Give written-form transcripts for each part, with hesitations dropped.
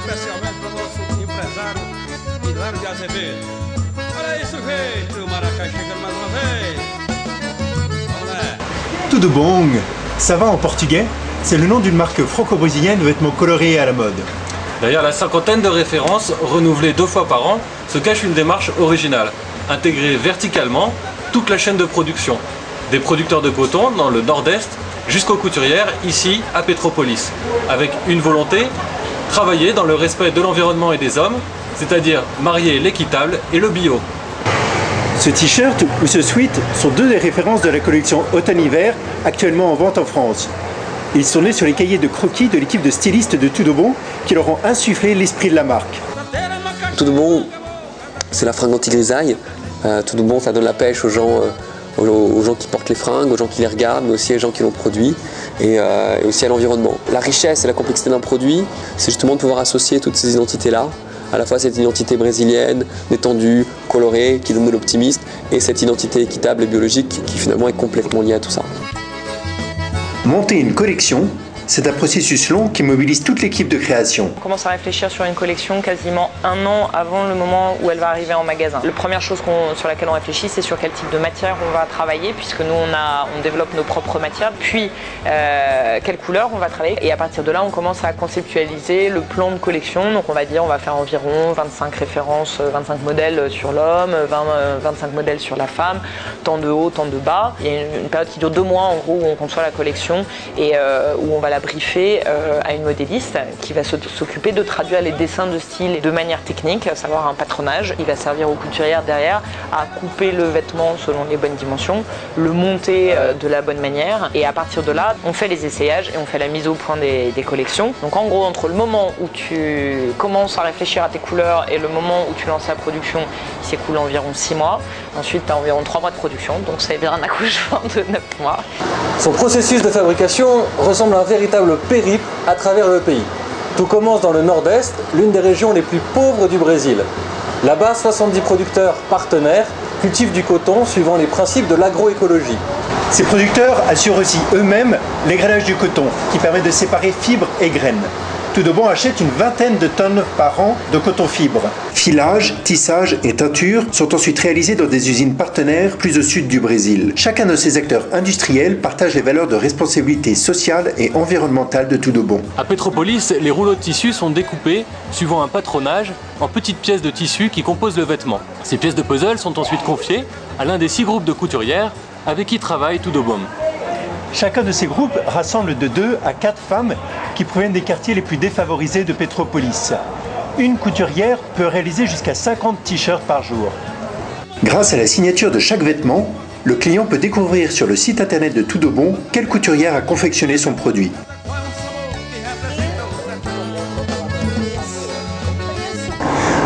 especialmente para o nosso empresário Hilário de Azevedo. Olha aí, sujeito, o Maracá chegando mais uma vez. Vamos lá. Tudo bom, ça va en portugais? C'est le nom d'une marque franco-brésilienne de vêtements colorés et à la mode. Derrière la cinquantaine de références, renouvelées 2 fois par an, se cache une démarche originale. Intégrer verticalement toute la chaîne de production. Des producteurs de coton dans le nord-est jusqu'aux couturières ici à Petropolis. Avec une volonté, travailler dans le respect de l'environnement et des hommes, c'est-à-dire marier l'équitable et le bio. Ce t-shirt ou ce sweat sont 2 des références de la collection automne-hiver actuellement en vente en France. Ils sont nés sur les cahiers de croquis de l'équipe de stylistes de Tudo Bom qui leur ont insufflé l'esprit de la marque. Tudo Bom, c'est la fringue anti-grisaille. Tudo Bom, ça donne la pêche aux gens qui portent les fringues, aux gens qui les regardent, mais aussi aux gens qui l'ont produit et aussi à l'environnement. La richesse et la complexité d'un produit, c'est justement de pouvoir associer toutes ces identités-là, à la fois cette identité brésilienne, détendue, colorée, qui donne de l'optimisme, et cette identité équitable et biologique qui finalement est complètement liée à tout ça. Monter une collection, c'est un processus long qui mobilise toute l'équipe de création. On commence à réfléchir sur une collection quasiment 1 an avant le moment où elle va arriver en magasin. La première chose sur laquelle on réfléchit, c'est sur quel type de matière on va travailler, puisque nous on développe nos propres matières, puis quelle couleur on va travailler. Et à partir de là, on commence à conceptualiser le plan de collection. Donc on va dire on va faire environ 25 références, 25 modèles sur l'homme, 25 modèles sur la femme, tant de haut, tant de bas. Il y a une période qui dure 2 mois en gros où on conçoit la collection et où on va la briefer à une modéliste qui va s'occuper de traduire les dessins de style de manière technique, à savoir un patronage. Il va servir aux couturières derrière à couper le vêtement selon les bonnes dimensions, le monter de la bonne manière, et à partir de là, on fait les essayages et on fait la mise au point des collections. Donc en gros, entre le moment où tu commences à réfléchir à tes couleurs et le moment où tu lances la production, il s'écoule environ 6 mois. Ensuite, tu as environ 3 mois de production, donc ça veut dire un accouchement de 9 mois. Son processus de fabrication ressemble à un véritable périple à travers le pays. Tout commence dans le nord-est, l'une des régions les plus pauvres du Brésil. Là-bas, 70 producteurs partenaires cultivent du coton suivant les principes de l'agroécologie. Ces producteurs assurent aussi eux-mêmes l'égrainage du coton qui permet de séparer fibres et graines. Tudo Bom achète une 20aine de tonnes par an de coton-fibre. Filage, tissage et teinture sont ensuite réalisés dans des usines partenaires plus au sud du Brésil. Chacun de ces acteurs industriels partage les valeurs de responsabilité sociale et environnementale de Tudo Bom. À Petropolis, les rouleaux de tissu sont découpés suivant un patronage en petites pièces de tissu qui composent le vêtement. Ces pièces de puzzle sont ensuite confiées à l'un des 6 groupes de couturières avec qui travaille Tudo Bom. Chacun de ces groupes rassemble de 2 à 4 femmes qui proviennent des quartiers les plus défavorisés de Petropolis. Une couturière peut réaliser jusqu'à 50 t-shirts par jour. Grâce à la signature de chaque vêtement, le client peut découvrir sur le site internet de Tudo Bom quelle couturière a confectionné son produit.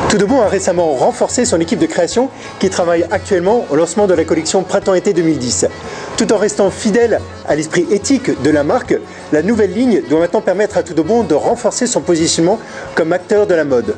Tudo Bom a récemment renforcé son équipe de création qui travaille actuellement au lancement de la collection Printemps-été 2010. Tout en restant fidèle à l'esprit éthique de la marque, la nouvelle ligne doit maintenant permettre à Tudo Bom de renforcer son positionnement comme acteur de la mode.